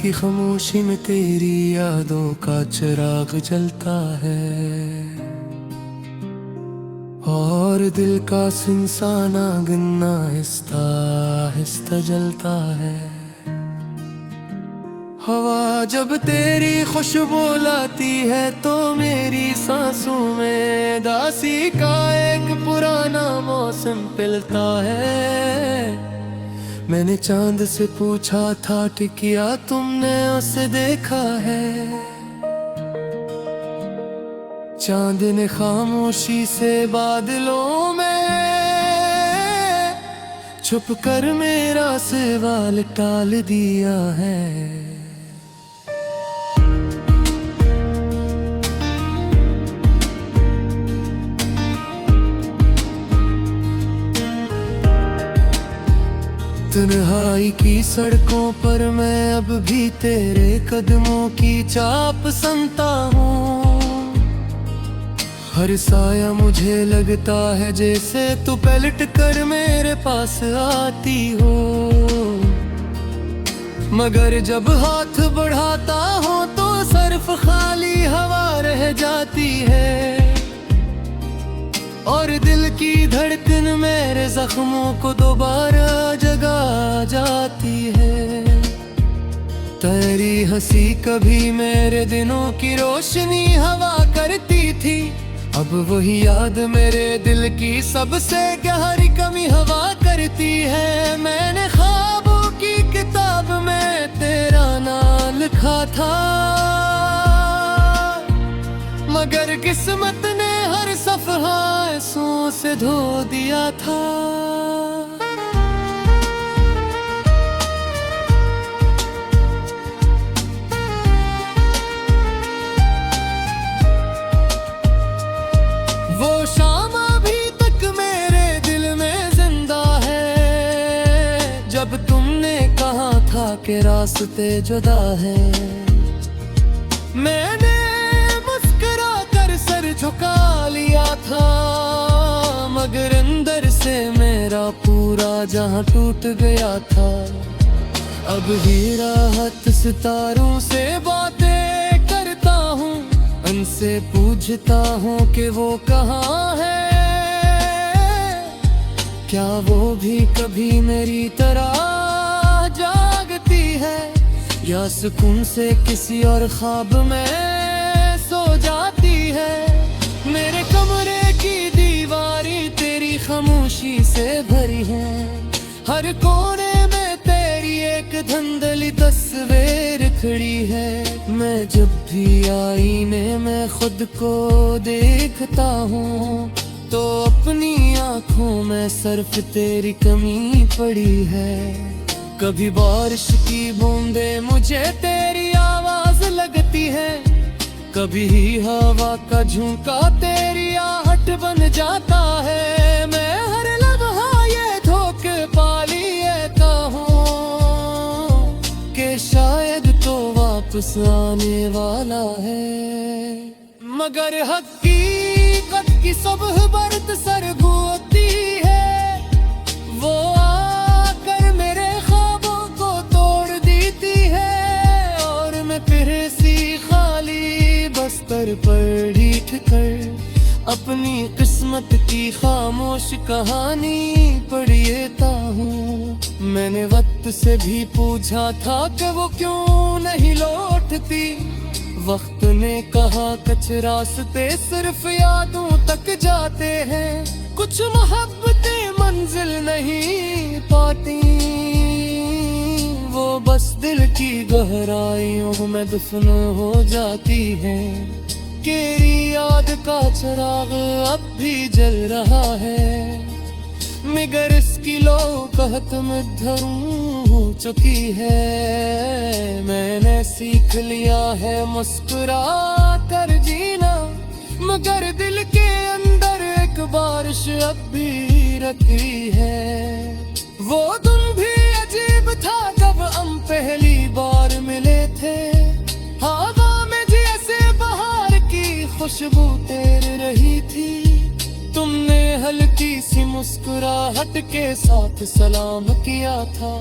की खामोशी में तेरी यादों का चिराग जलता है, और दिल का सिंसाना गिनना आहिस्ता आहिस्ता जलता है। हवा जब तेरी खुशबू लाती है तो मेरी सांसों में दासी का एक पुराना मौसम पिलता है। मैंने चांद से पूछा था टिकिया तुमने उसे देखा है? चांद ने खामोशी से बादलों में छुप कर मेरा सवाल टाल दिया है। तन्हाई की सड़कों पर मैं अब भी तेरे कदमों की चाप सुनता हूँ। हर साया मुझे लगता है जैसे तू पलट कर मेरे पास आती हो, मगर जब हाथ बढ़ाता हूँ तो सिर्फ खाली हवा रह जाती है, और दिल की धड़कन मेरे जख्मों को दोबारा जगा जाती है। तेरी हंसी कभी मेरे दिनों की रोशनी हवा करती थी, अब वही याद मेरे दिल की सबसे गहरी कमी हवा करती है। मैंने ख्वाबों की किताब में तेरा नाम लिखा था, मगर किस्मत ने हर सफहा आंसुओं से धो दिया था। वो शाम अभी तक मेरे दिल में जिंदा है, जब तुमने कहा था कि रास्ते जुदा है। मैंने मुस्कुरा कर सर झुका लिया था, मगर अंदर से मेरा पूरा जहां टूट गया था। अब ही राहत सितारों से बातें करता हूँ, उनसे पूछता हूँ कि वो कहाँ है। क्या वो भी कभी मेरी तरह जागती है, या सुकून से किसी और ख्वाब में सो जाती है। मेरे कमरे की दीवारें तेरी खामोशी से भरी हैं, हर कोने में तेरी एक धुंधली तस्वीर खड़ी है। मैं जब भी आईने में खुद को देखता हूँ तो अपनी आँखों में सिर्फ तेरी कमी पड़ी है। कभी बारिश की बूंदें मुझे तेरी आवाज लगती है, कभी ही हवा का झोंका तेरी आहट बन जाता है। मैं हर लम्हा ये धोखे पा लेता हूँ कि शायद तो वापस आने वाला है, मगर हकीकत की सुबह बरत सरगू होती है। वो आकर मेरे ख्वाबों को तोड़ देती है, और मैं फिर सी खाली बस्तर पर ढीठ कर अपनी किस्मत की खामोश कहानी पढ़ता हूँ। मैंने वक्त से भी पूछा था कि वो क्यों नहीं लौटती, वक्त ने कहा कुछ रास्ते सिर्फ यादों तक जाते हैं, कुछ मोहब्बतें मंजिल नहीं पाती, वो बस दिल की गहराइयों में दफन हो जाती हैं। तेरी याद का चिराग अब भी जल रहा है, मगर इसकी लो कहत में धरूं हो चुकी है। मैंने सीख लिया है मुस्कुरा कर जीना, मगर दिल के अंदर एक बारिश अब भी रखी है। वो दिन भी अजीब था जब हम पहली बार मिले थे, हवा में जैसे बहार की खुशबू तैर रही थी। तुमने हल्की सी मुस्कुराहट के साथ सलाम किया था,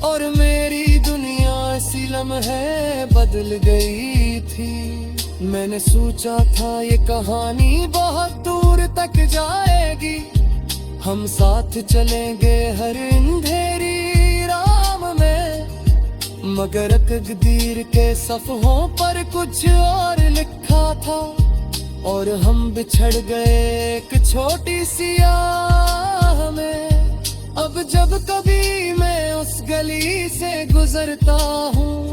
और मेरी दुनिया इसी लम्हे बदल गई थी। मैंने सोचा था ये कहानी बहुत दूर तक जाएगी, हम साथ चलेंगे हर अंधेरी राह में। मगर तकदीर के सफ़हों पर कुछ और लिखा था, और हम बिछड़ गए एक छोटी सी आह में। अब जब कभी मैं उस गली से गुजरता हूँ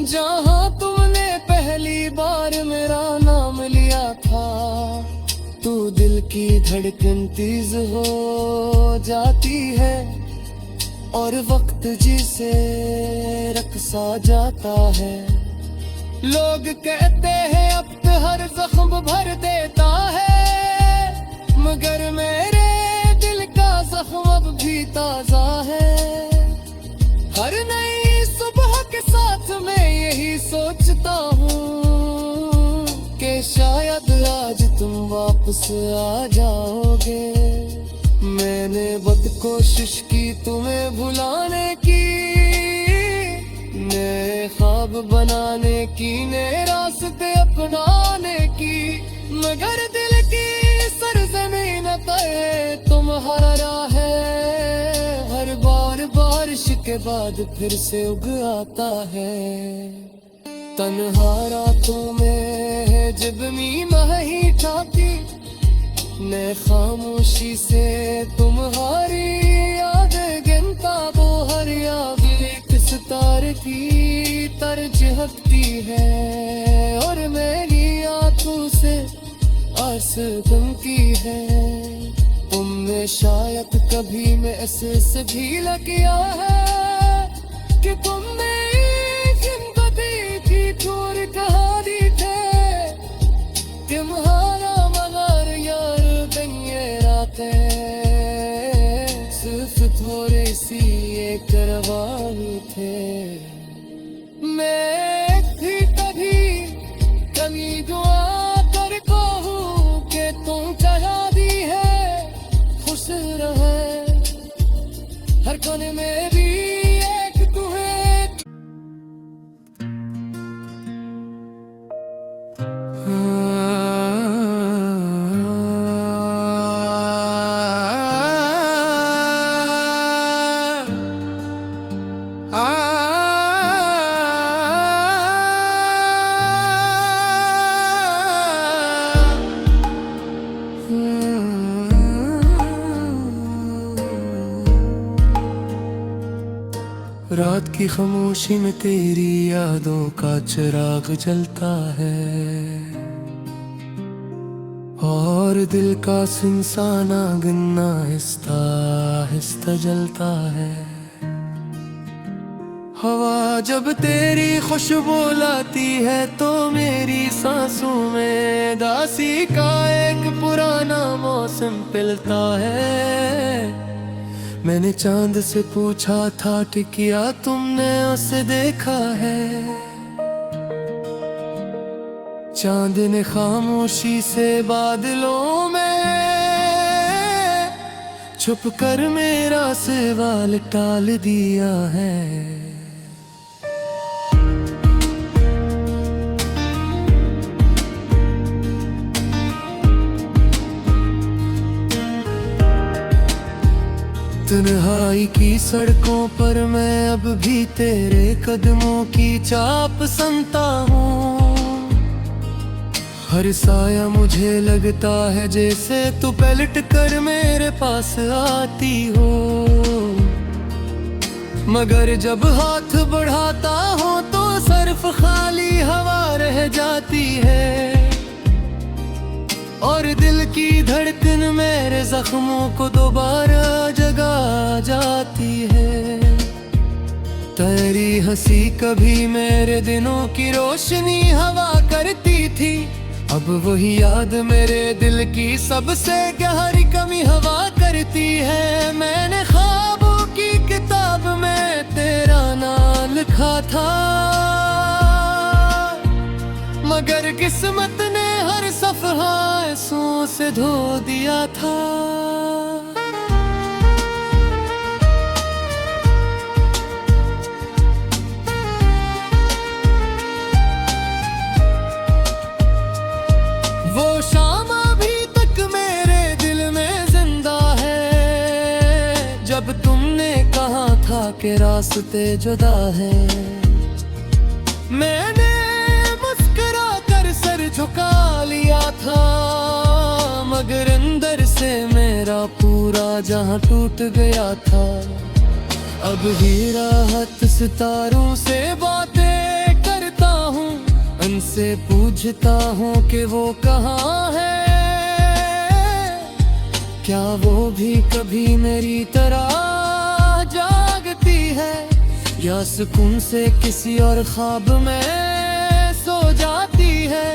जहाँ तुमने पहली बार मेरा नाम लिया था, तो दिल की धड़कन तेज हो जाती है और वक्त जिसे रक्सा जाता है। लोग कहते हैं अब तो हर जख्म भर देता है, मगर मेरे दिल का जख्म अब भी ताजा है। हर नई सुबह के साथ मैं यही सोचता हूँ कि शायद आज तुम वापस आ जाओगे। मैंने बहुत कोशिश की तुम्हें भुलाने की, नए ख्वाब बनाने की, नए रास्ते अपनाने की, मगर दिल की सरजमीन पे तुम्हारा है। हर बार बारिश के बाद फिर से उग आता है। तन्हा रातों में जब नींद नहीं आती, मैं खामोशी से तुम्हारी याद गिनता, वो हर याद एक सितारे की तरह झपकती है, और मेरी आंखों से आंसू बनती है। तुमने शायद कभी महसूस भी न किया है कि तुमने जिंदगी की चोर कहानी थे तुम्हारा, मगर यार ये रातें सिर्फ थोड़ी सी ये करवानी थे। मैं भी कभी दुआ करता हूँ कि तुम चाहा दी है, खुश रहे हर कोने में भी एक तू है। रात की खामोशी में तेरी यादों का चिराग जलता है, और दिल का सिंसाना गन्ना आहिस्ता आहिस्ता जलता है। हवा जब तेरी खुशबू लाती है तो मेरी सांसों में दासी का एक पुराना मौसम पिलता है। मैंने चांद से पूछा था कि क्या तुमने उसे देखा है, चांद ने खामोशी से बादलों में छुप कर मेरा सवाल टाल दिया है। तन्हाई की सड़कों पर मैं अब भी तेरे कदमों की चाप सुनता हूँ। हर साया मुझे लगता है जैसे तू पलट कर मेरे पास आती हो, मगर जब हाथ बढ़ाता हूँ तो सिर्फ खाली हवा रह जाती है, और दिल की धड़कन मेरे जख्मों को दोबारा जगा जाती है। तेरी हंसी कभी मेरे दिनों की रोशनी हवा करती थी, अब वही याद मेरे दिल की सबसे गहरी कमी हवा करती है। मैंने ख्वाबों की किताब में तेरा नाम लिखा था, मगर किस्मत ने हर सफहा आंसुओं से धो दिया था। के रास्ते जुदा है। मैंने मुस्कुरा कर सर झुका लिया था, मगर अंदर से मेरा पूरा जहां टूट गया था। अब ही राहत सितारों से बातें करता हूँ, उनसे पूछता हूँ कि वो कहाँ है। क्या वो भी कभी मेरी तरह जागती है, या सुकून से किसी और ख्वाब में सो जाती है।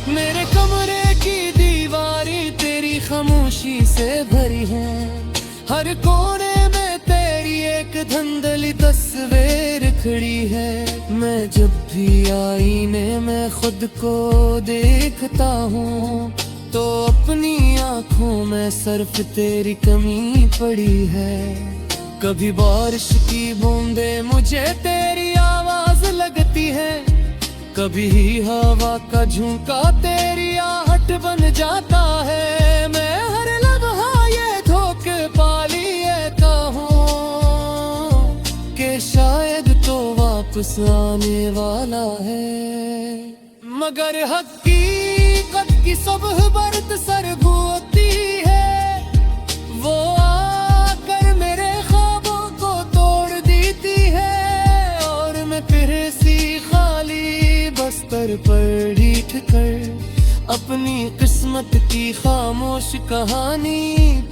मेरे कमरे की दीवारें तेरी खामोशी से भरी हैं, हर कोने में तेरी एक धुंधली तस्वीर खड़ी है। मैं जब भी आईने में खुद को देखता हूँ, तो अपनी आँखों में सिर्फ तेरी कमी पड़ी है। कभी बारिश की बूंदें मुझे तेरी आवाज लगती है, कभी ही हवा का झोंका तेरी आहट बन जाता है। मैं हर लम्हा ये धोखे पा लेता हूँ कि शायद तो वापस आने वाला है, मगर हकीकत की सुबह बरत सर होती है। वो आकर मेरे ख्वाबों को तोड़ देती है, और मैं फिर सी खाली बस्तर पर ढीठ कर अपनी किस्मत की खामोश कहानी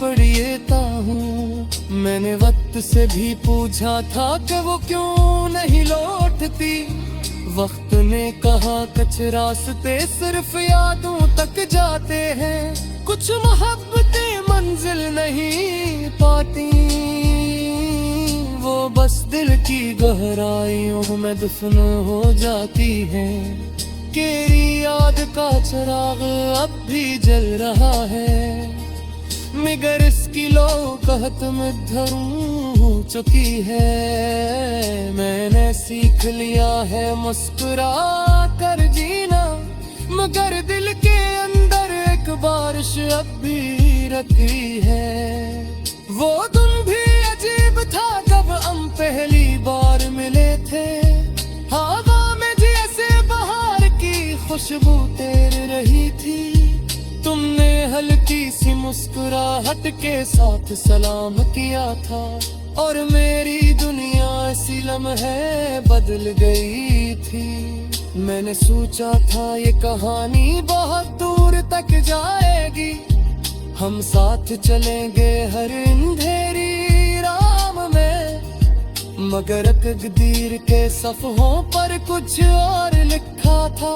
पढ़ लेता हूँ। मैंने वक्त से भी पूछा था कि वो क्यों नहीं लौटती, वक्त ने कहा कुछ रास्ते सिर्फ यादों तक जाते हैं। कुछ मोहब्बतें मंजिल नहीं पाती, वो बस दिल की गहराइयों में दफन हो जाती है। तेरी याद का चिराग अब भी जल रहा है, मगर इसकी लो कहत में धरूं हो चुकी है। मैंने सीख लिया है मुस्कुरा कर जीना, मगर दिल के अंदर एक बारिश अब भी रखी है। वो दिन भी अजीब था जब हम पहली बार मिले थे, हवा में जैसे बहार की खुशबू तैर रही थी। तुमने हल्की सी मुस्कुराहट के साथ सलाम किया था, और मेरी दुनिया इसी लम्हे बदल गई थी। मैंने सोचा था ये कहानी बहुत दूर तक जाएगी, हम साथ चलेंगे हर अंधेरी राम में, मगर तकदीर के सफ़हों पर कुछ और लिखा था,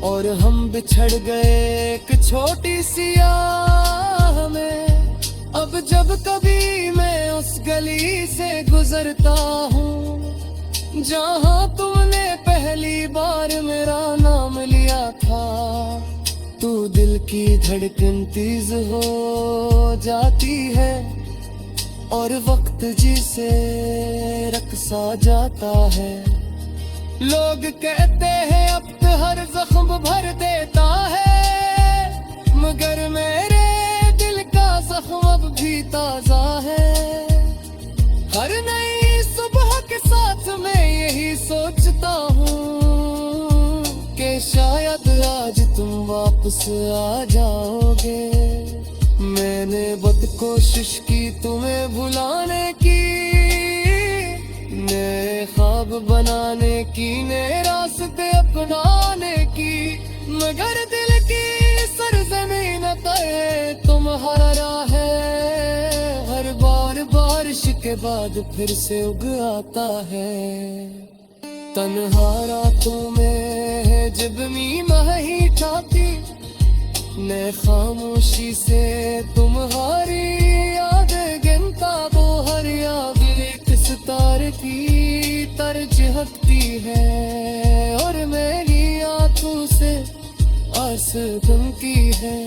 और हम बिछड़ गए एक छोटी सी आह में। अब जब कभी मैं उस गली से गुजरता हूँ, जहाँ तुमने पहली बार मेरा नाम लिया था, तू दिल की धड़कन तेज हो जाती है, और वक्त जिसे रक्सा जाता है। लोग कहते हैं अब तो हर जख्म भर देता है, मगर मेरे दिल का जख्म अब भी ताजा है। हर नई सुबह के साथ मैं यही सोचता हूँ कि शायद आज तुम वापस आ जाओगे। मैंने बहुत कोशिश की तुम्हें भुलाने की, नए ख्वाब बनाने की, नए रास्ते अपनाने की, मगर दिल की सरजमीन तय तुम्हारा है। हर बार बारिश के बाद फिर से उग आता है। तन्हा रातों में है जब नींद ही ठाती, मैं खामोशी से तुम्हारी याद गिनता, वो हर याद एक सितारे की तरह हटती है, और मेरी आंखों से आंसू थमती है।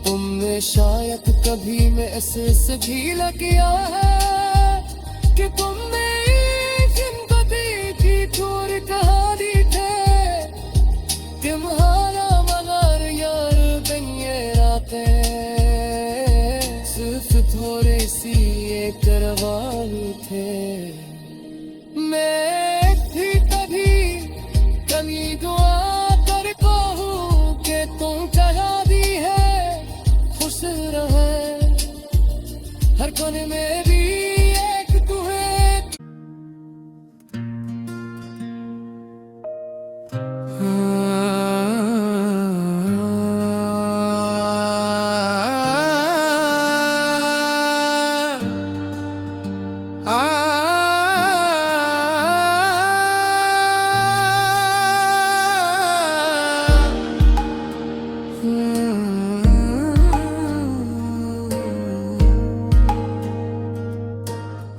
तुमने शायद कभी में ऐसे भी किया है कि तुमने जिंदगी की छोर कहानी थे, तुम्हारा मगर यार दिन ये रातें सिर्फ थोड़ी सी ये करवानी थे। मन में भी एक तू है।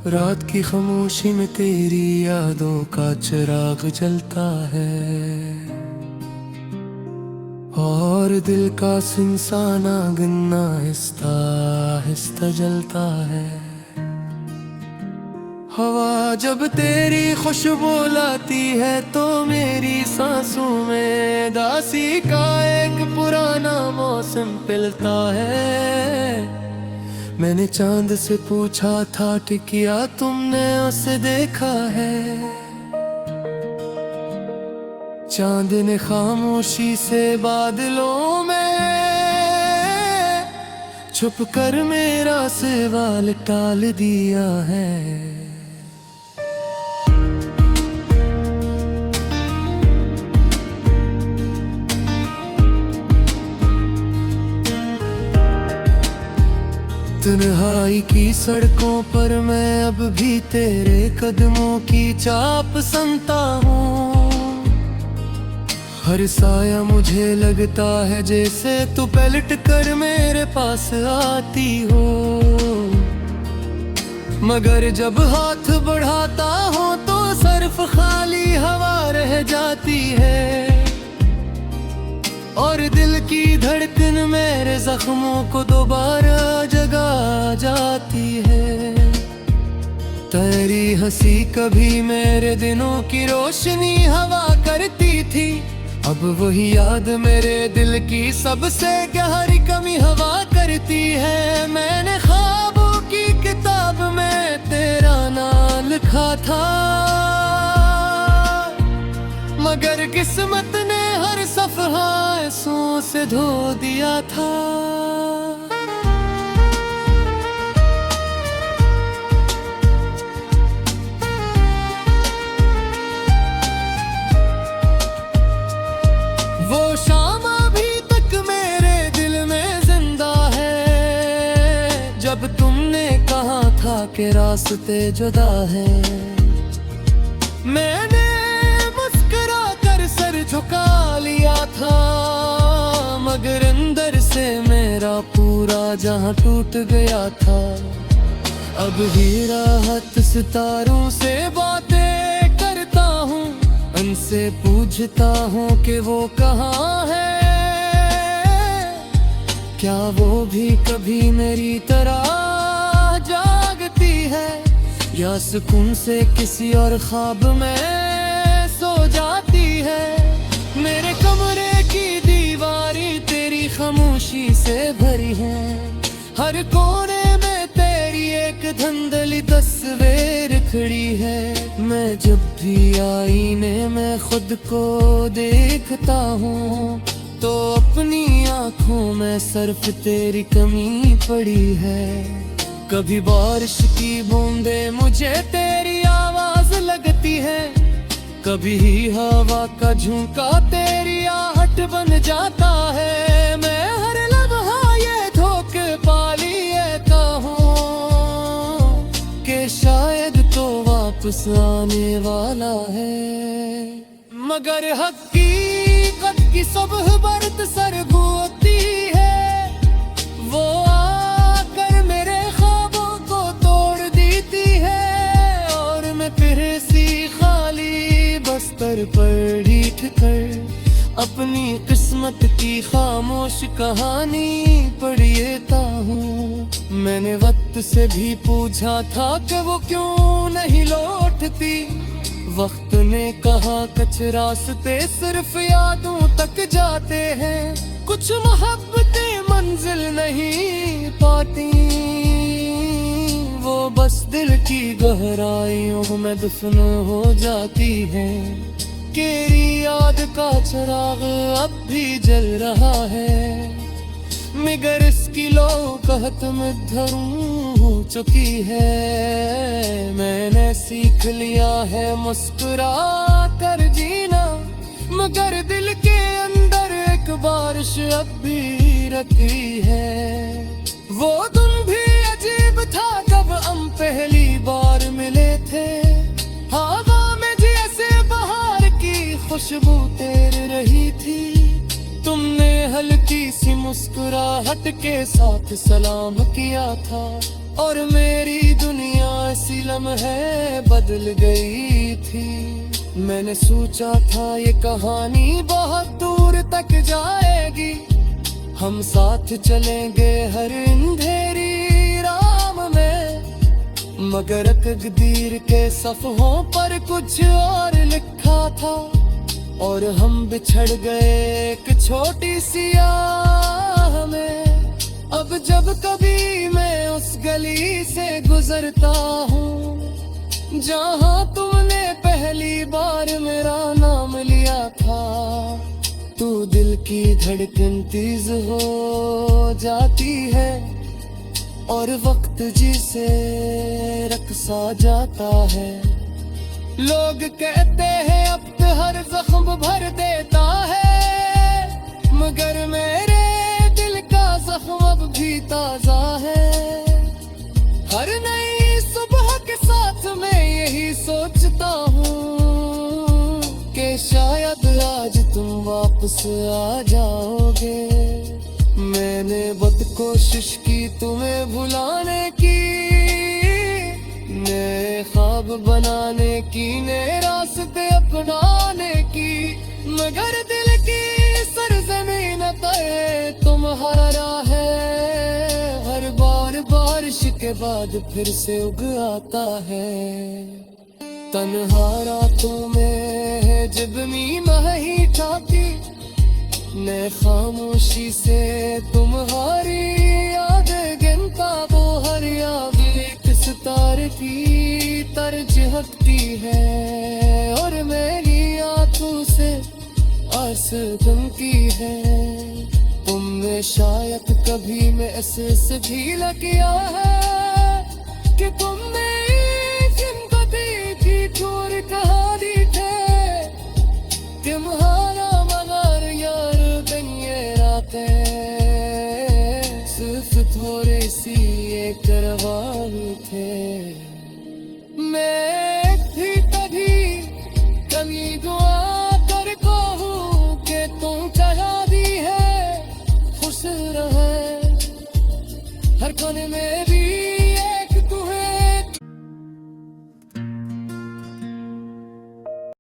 रात की खामोशी में तेरी यादों का चिराग जलता है और दिल का सिंसाना गन्ना आहिस्ता आहिस्ता जलता है। हवा जब तेरी खुशबू लाती है तो मेरी सांसों में दासी का एक पुराना मौसम पिलता है। मैंने चांद से पूछा था टिकिया तुमने उसे देखा है? चांद ने खामोशी से बादलों में छुप कर मेरा सवाल टाल दिया है। तन्हाई की सड़कों पर मैं अब भी तेरे कदमों की चाप सुनता हूँ। हर साया मुझे लगता है जैसे तू पलट कर मेरे पास आती हो, मगर जब हाथ बढ़ाता हूँ तो सिर्फ खाली हवा रह जाती है और दिल की धड़कन मेरे जख्मों को दोबारा जगा जाती है। तेरी हंसी कभी मेरे दिनों की रोशनी हवा करती थी, अब वही याद मेरे दिल की सबसे गहरी कमी हवा करती है। मैंने ख्वाबों की किताब में तेरा नाम लिखा था, मगर किस्मत ने हर सफहा आंसुओं से धो दिया था। वो शाम अभी तक मेरे दिल में जिंदा है, जब तुमने कहा था कि रास्ते जुदा है। मैंने सर झुका लिया था, मगर अंदर से मेरा पूरा जहां टूट गया था। अब भी राहत सितारों से बातें करता हूँ, उनसे पूछता हूँ कि वो कहाँ है। क्या वो भी कभी मेरी तरह जागती है या सुकून से किसी और ख्वाब में सो जाती है। मेरे कमरे की दीवारें तेरी खामोशी से भरी हैं, हर कोने में तेरी एक धुंधली तस्वीर खड़ी है। मैं जब भी आईने में खुद को देखता हूँ तो अपनी आँखों में सिर्फ तेरी कमी पड़ी है। कभी बारिश की बूंदें मुझे तेरी आवाज लगती है, कभी ही हवा का झोंका तेरी आहट बन जाता है। मैं हर लम्हा ये धोख पा लेता हूँ कि शायद तो वापस आने वाला है, मगर हकीकत की सुबह बरत सर होती है। वो आकर मेरे ख्वाबों को तोड़ देती है और मैं फिर सी खाली बस्तर पर ढीठ कर अपनी किस्मत की खामोश कहानी पढ़ लेता हूँ। मैंने वक्त से भी पूछा था कि वो क्यों नहीं लौटती, वक्त ने कहा कुछ रास्ते सिर्फ यादों तक जाते हैं, कुछ मोहब्बतें मंजिल नहीं पाती, वो बस दिल की गहराइयों में दफन हो जाती है। तेरी याद का चिराग अब भी जल रहा है, मगर इसकी लो कहत में धरूं चुकी है। मैंने सीख लिया है मुस्कुरा कर जीना, मगर दिल के अंदर एक बारिश अब भी रखी है। वो दिन भी अजीब था जब हम पहली बार मिले थे। हवा में जैसे बहार की खुशबू तैर रही थी। तुमने हल्की सी मुस्कुराहट के साथ सलाम किया था, और मेरी दुनिया इसी लम्हे बदल गई थी। मैंने सोचा था ये कहानी बहुत दूर तक जाएगी, हम साथ चलेंगे हर अंधेरी राह में। मगर तकदीर के सफ़हों पर कुछ और लिखा था, और हम बिछड़ गए एक छोटी सी आह में। अब जब कभी मैं उस गली से गुजरता हूँ जहाँ तुमने पहली बार मेरा नाम लिया था, तो दिल की धड़कन तेज हो जाती है, और वक्त जिसे रक्सा जाता है। लोग कहते हैं अब हर जख्म भर देता है, मगर मेरे दिल का जख्म अब भी ताजा है। हर नई सुबह के साथ मैं यही सोचता हूँ कि शायद आज तुम वापस आ जाओगे। मैंने बहुत कोशिश की तुम्हें भुलाने की, नए ख्वाब बनाने की, नए रास्ते अपनाने की, मगर दिल की सरजमीन तय तुम्हारा है। हर बार बारिश के बाद फिर से उग आता है। तन्हा रातों में जिबनी मही ठाकी, मैं खामोशी से तुम्हारी याद गिनता। वो हर याद एक सितारे की तरज हटती है, और मेरी आंखों से आंसू थमती है। तुमने शायद कभी मैं एहसास भी न किया है कि तुमने जिंदगी की चोर कहानी थे। तुम्हारा मगर यार दिन ये रातें सिर्फ थोड़े सी एक करवानी थे। मैं भी कभी दुआ कर कहूँ कि तुम चाहा दी है खुश रहे हर कोने में।